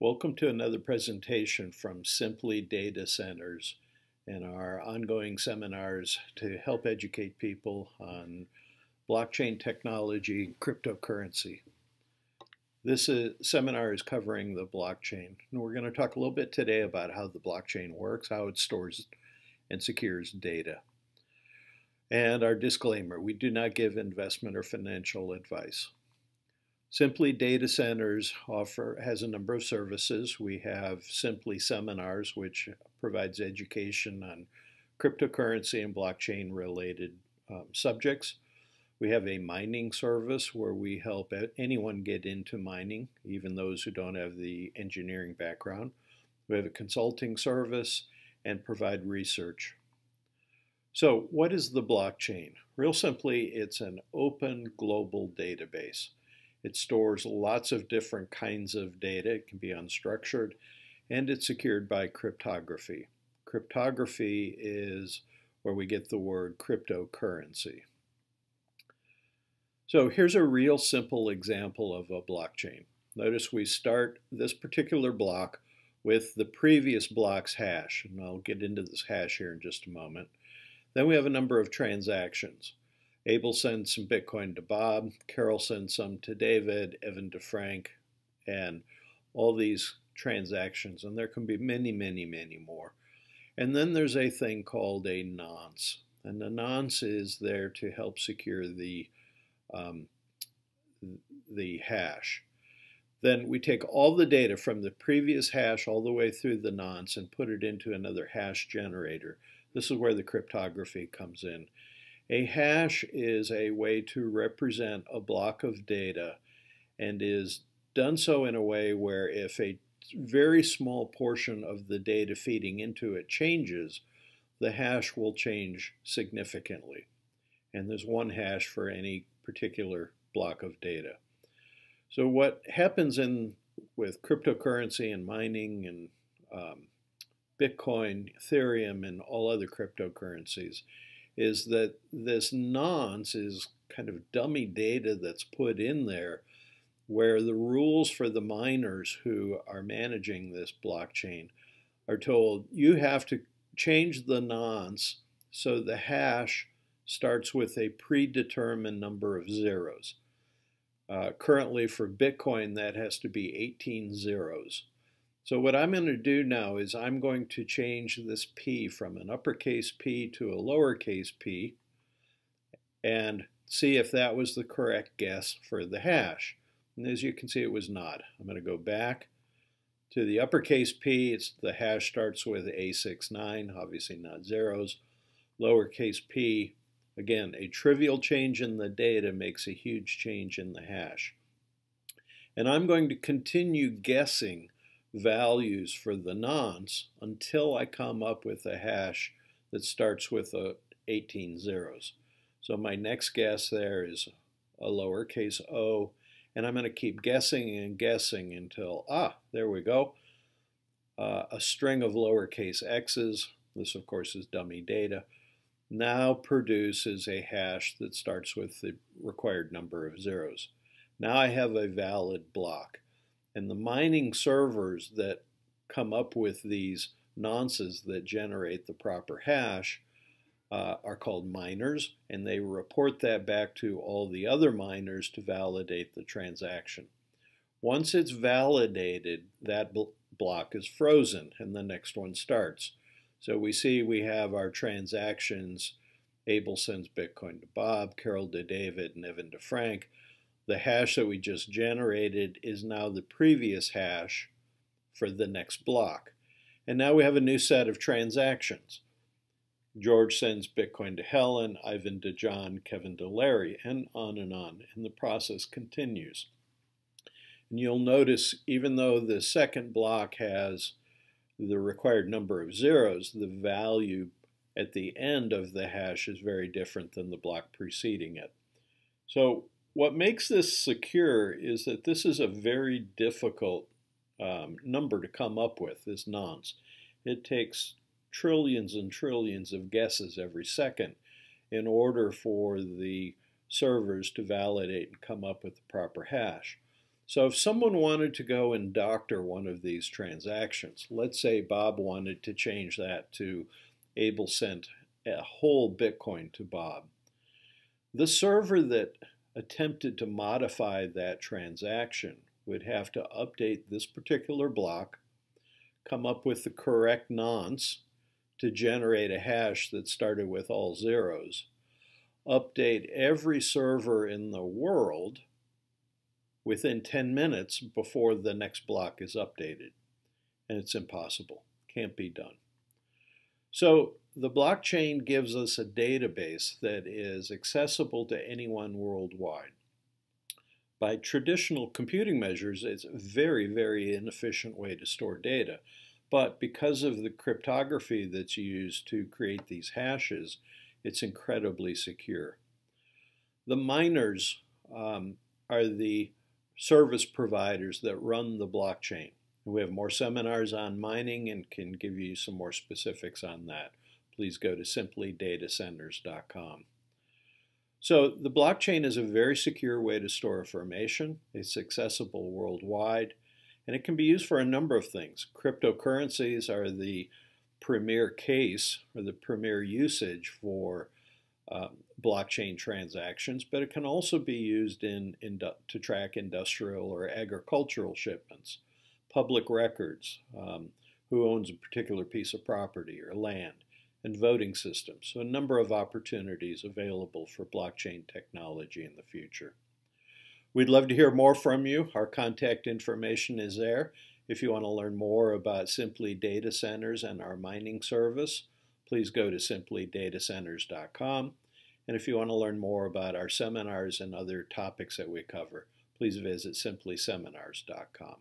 Welcome to another presentation from Symply Data Centers and our ongoing seminars to help educate people on blockchain technology and cryptocurrency. This seminar is covering the blockchain, and we're going to talk a little bit today about how the blockchain works, how it stores and secures data. And our disclaimer, we do not give investment or financial advice. Symply Data Centers has a number of services. We have Symply Seminars, which provides education on cryptocurrency and blockchain related subjects. We have a mining service where we help anyone get into mining, even those who don't have the engineering background. We have a consulting service and provide research. So what is the blockchain? Real simply, it's an open global database. It stores lots of different kinds of data. It can be unstructured, and it's secured by cryptography. Cryptography is where we get the word cryptocurrency. So here's a real simple example of a blockchain. Notice we start this particular block with the previous block's hash, and I'll get into this hash here in just a moment. Then we have a number of transactions. Abel sends some Bitcoin to Bob, Carol sends some to David, Evan to Frank, and all these transactions. And there can be many, many, many more. And then there's a thing called a nonce. And the nonce is there to help secure the hash. Then we take all the data from the previous hash all the way through the nonce and put it into another hash generator. This is where the cryptography comes in. A hash is a way to represent a block of data and is done so in a way where if a very small portion of the data feeding into it changes, the hash will change significantly. And there's one hash for any particular block of data. So what happens with cryptocurrency and mining and Bitcoin, Ethereum, and all other cryptocurrencies is that this nonce is kind of dummy data that's put in there where the rules for the miners who are managing this blockchain are told you have to change the nonce so the hash starts with a predetermined number of zeros. Currently for Bitcoin that has to be 18 zeros. So what I'm going to do now is I'm going to change this P from an uppercase P to a lowercase p and see if that was the correct guess for the hash. And as you can see, it was not. I'm going to go back to the uppercase P. The hash starts with A69, obviously not zeros. Lowercase p, again, a trivial change in the data makes a huge change in the hash. And I'm going to continue guessing values for the nonce until I come up with a hash that starts with 18 zeros. So my next guess there is a lowercase o, and I'm going to keep guessing and guessing until, there we go, a string of lowercase x's, this of course is dummy data, now produces a hash that starts with the required number of zeros. Now I have a valid block. And the mining servers that come up with these nonces that generate the proper hash are called miners, and they report that back to all the other miners to validate the transaction. Once it's validated, that block is frozen and the next one starts. So we see we have our transactions. Abel sends Bitcoin to Bob, Carol to David, and Evan to Frank. The hash that we just generated is now the previous hash for the next block. And now we have a new set of transactions. George sends Bitcoin to Helen, Ivan to John, Kevin to Larry, and on, and the process continues. And you'll notice even though the second block has the required number of zeros, the value at the end of the hash is very different than the block preceding it. So what makes this secure is that this is a very difficult number to come up with, this nonce. It takes trillions and trillions of guesses every second in order for the servers to validate and come up with the proper hash. So if someone wanted to go and doctor one of these transactions, let's say Bob wanted to change that to Abel sent a whole Bitcoin to Bob. The server that attempted to modify that transaction would have to update this particular block, come up with the correct nonce to generate a hash that started with all zeros, update every server in the world within 10 minutes before the next block is updated. And it's impossible. Can't be done. So the blockchain gives us a database that is accessible to anyone worldwide. By traditional computing measures, it's a very, very inefficient way to store data. But because of the cryptography that's used to create these hashes, it's incredibly secure. The miners are the service providers that run the blockchain. We have more seminars on mining and can give you some more specifics on that. Please go to simplydatacenters.com. So the blockchain is a very secure way to store information. It's accessible worldwide, and it can be used for a number of things. Cryptocurrencies are the premier case or the premier usage for blockchain transactions, but it can also be used to track industrial or agricultural shipments, public records, who owns a particular piece of property or land, and voting systems. So a number of opportunities available for blockchain technology in the future. We'd love to hear more from you. Our contact information is there. If you want to learn more about Symply Data Centers and our mining service, please go to simplydatacenters.com. And if you want to learn more about our seminars and other topics that we cover, please visit simplyseminars.com.